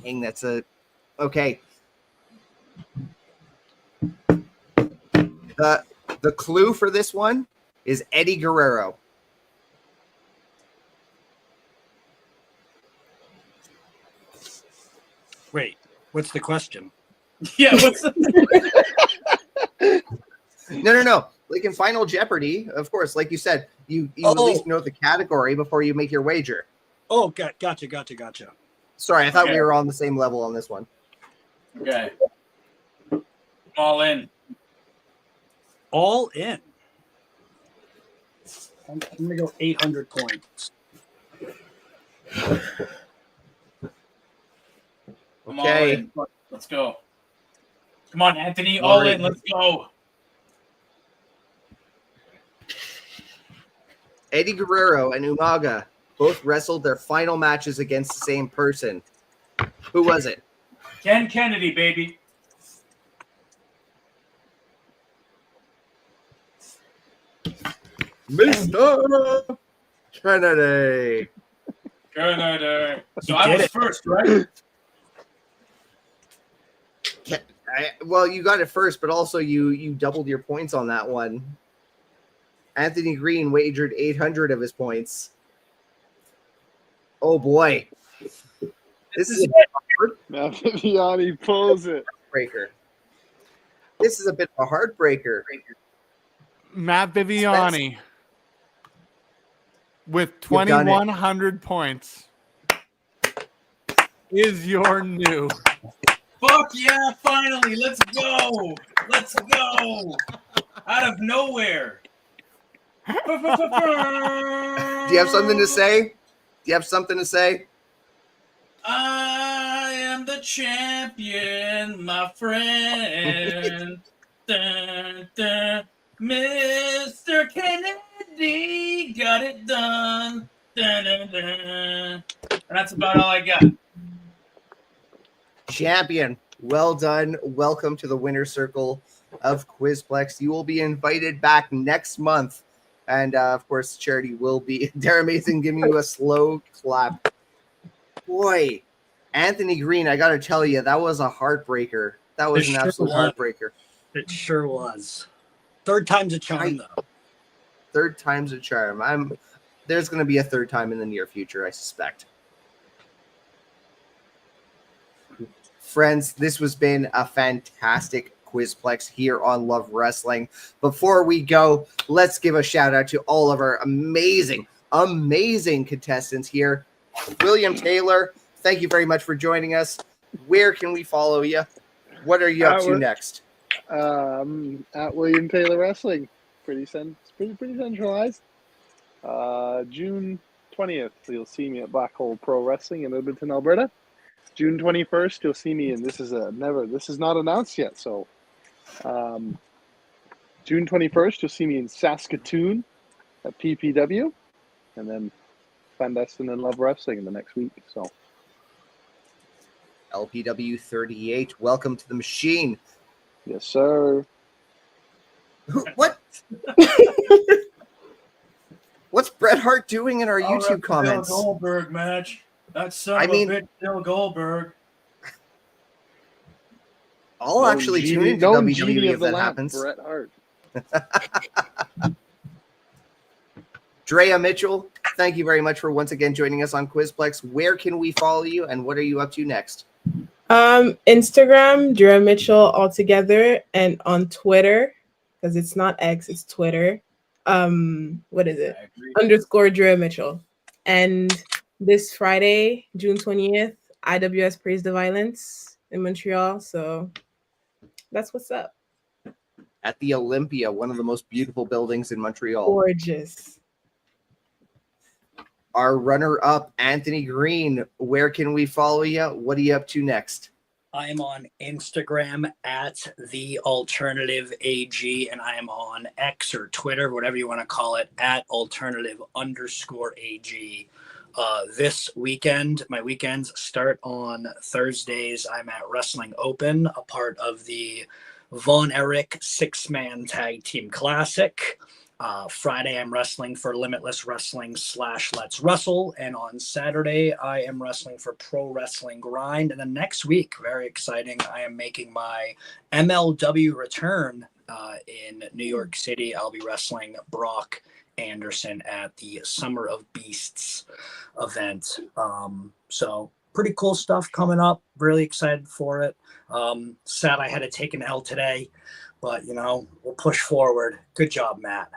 Dang, that's a okay. The clue for this one is Eddie Guerrero. Wait, what's the question? Yeah, what's No. Like in Final Jeopardy, of course, like you said, you at least know the category before you make your wager. Oh, gotcha. Sorry, I thought Okay. we were on the same level on this one. Okay. All in. All in. I'm gonna go 800 points. I'm all Okay. in. Let's go. Come on, Anthony. All in. Let's go. Eddie Guerrero and Umaga both wrestled their final matches against the same person. Who was it? Ken Kennedy, baby. Mr. Kennedy. Kennedy. So You I did was it. first, right? Well, you got it first, but also you doubled your points on that one. Anthony Green wagered 800 of his points. Oh boy, this is a Now Viviani pulls it. heartbreaker. This is a bit of a heartbreaker. Matt Viviani with You've done it. 2,100 points is your new. Fuck yeah, finally. Let's go. Let's go. Out of nowhere. Do you have something to say? Do you have something to say? I am the champion, my friend. Dun, dun. Mr. Kennedy got it done. Dun, dun, dun. And that's about all I got. Champion, well done. Welcome to the winner circle of Quizplex. You will be invited back next month. And of course, Charity will be. They're amazing. Giving you a slow clap. Boy, Anthony Green, I got to tell you, that was a heartbreaker. That was It an sure absolute was. heartbreaker. It sure was. Third time's a charm, though. Third time's a charm. There's going to be a third time in the near future, I suspect. Friends, this has been a fantastic Quizplex here on Love Wrestling. Before we go, let's give a shout out to all of our amazing contestants here. William Taylor, thank you very much for joining us. Where can we follow you? What are you up to next? At William Taylor Wrestling. Pretty centralized. June 20th, you'll see me at Black Hole Pro Wrestling in Edmonton, Alberta. June 21st, you'll see me, and this is not announced yet. So, June 21st, you'll see me in Saskatoon at PPW, and then Clandestine and Love Wrestling in the next week. So, LPW 38, welcome to the machine. Yes, sir. What? What's Bret Hart doing in our YouTube comments? Bill Goldberg match. That son of a bitch, Bill Goldberg. I'll actually tune into WWE if that happens. Bret Hart. DREYA Mitchell, thank you very much for once again joining us on Quizplex. Where can we follow you, and what are you up to next? Instagram, DREYA Mitchell altogether, and on Twitter, because it's not X, it's Twitter. What is it? _ DREYA Mitchell. And this Friday, June 20th, IWS Praise the Violence in Montreal. So that's what's up. At the Olympia, one of the most beautiful buildings in Montreal. Gorgeous. Our runner-up, Anthony Greene, where can we follow you? What are you up to next? I am on Instagram at The Alternative AG, and I am on X or Twitter, whatever you want to call it, at alternative_AG. This weekend, my weekends start on Thursdays. I'm at Wrestling Open, a part of the Von Erich 6-man tag team classic. Friday, I'm wrestling for Limitless Wrestling / Let's Wrestle. And on Saturday, I am wrestling for Pro Wrestling Grind. And then next week, very exciting, I am making my MLW return in New York City. I'll be wrestling Brock Anderson at the Summer of Beasts event. So pretty cool stuff coming up. Really excited for it. Sad I had to take an L today, but we'll push forward. Good job, Matt.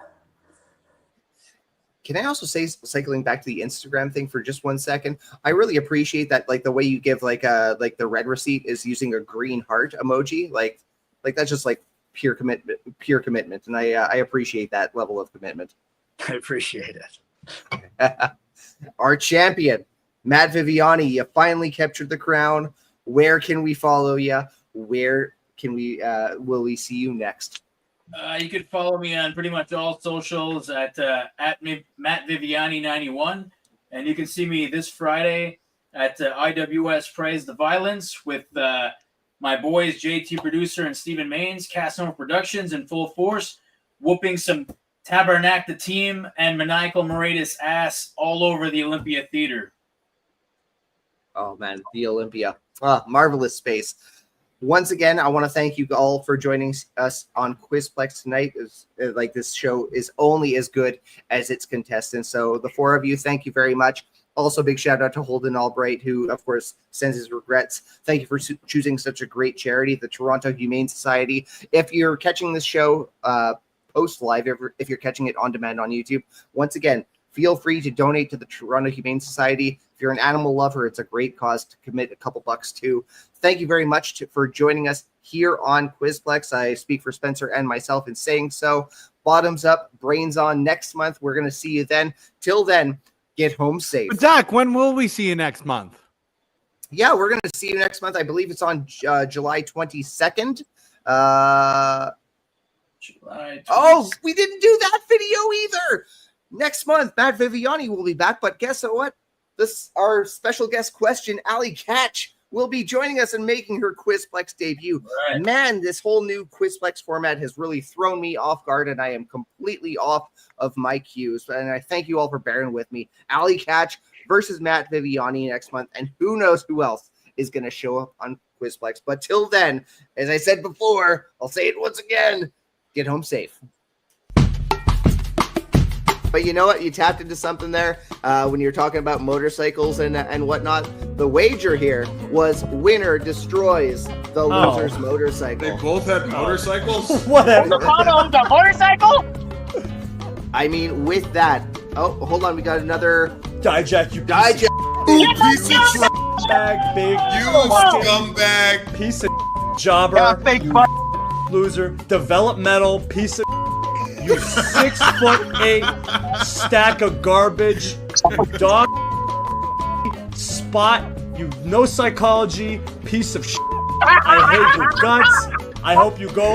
Can I also say, cycling back to the Instagram thing for just 1 second, I really appreciate that, like the way you give like the red receipt is using a green heart emoji, like that's just like pure commitment, and I appreciate that level of commitment. I appreciate it. Our champion, Matt Viviani, you finally captured the crown. Where can we follow you? Where can we will we see you next? You could follow me on pretty much all socials at Matt Viviani 91, and you can see me this Friday at IWS Praise the Violence with my boys JT Producer and Stephen Maines, Casanova Productions in full force, whooping some Tabernac the Team and Maniacal Moratus ass all over the Olympia Theater. Oh man, the Olympia, marvelous space. Once again, I want to thank you all for joining us on Quizplex tonight. This show is only as good as its contestants. So the four of you, thank you very much. Also, big shout out to Holden Albright, who, of course, sends his regrets. Thank you for choosing such a great charity, the Toronto Humane Society. If you're catching this show post-live, if you're catching it on demand on YouTube, once again, feel free to donate to the Toronto Humane Society. If you're an animal lover, it's a great cause to commit a couple bucks to. Thank you very much for joining us here on Quizplex. I speak for Spencer and myself in saying so. Bottoms up, brains on. Next month, we're going to see you then. Till then, get home safe. Zach, when will we see you next month? Yeah, we're going to see you next month. I believe it's on July 22nd. Oh, we didn't do that video either. Next month, Matt Viviani will be back, but guess what? Our special guest question, Allie Catch, will be joining us and making her Quizplex debut. Right. Man, this whole new Quizplex format has really thrown me off guard, and I am completely off of my cues. And I thank you all for bearing with me. Allie Catch versus Matt Viviani next month, and who knows who else is going to show up on Quizplex. But till then, as I said before, I'll say it once again, get home safe. But you know what? You tapped into something there when you're talking about motorcycles and whatnot. The wager here was winner destroys the loser's motorcycle. They both had motorcycles? Whatever. Owns a motorcycle? I mean, with that. Oh, hold on. We got another. Dijak, you Dijak. You piece of scumbag, big. You scumbag. Piece of jobber. Yeah, fake loser. Developmental piece of. You 6'8" stack of garbage, you dog spot, you no psychology piece of shit. I hate your guts. I hope you go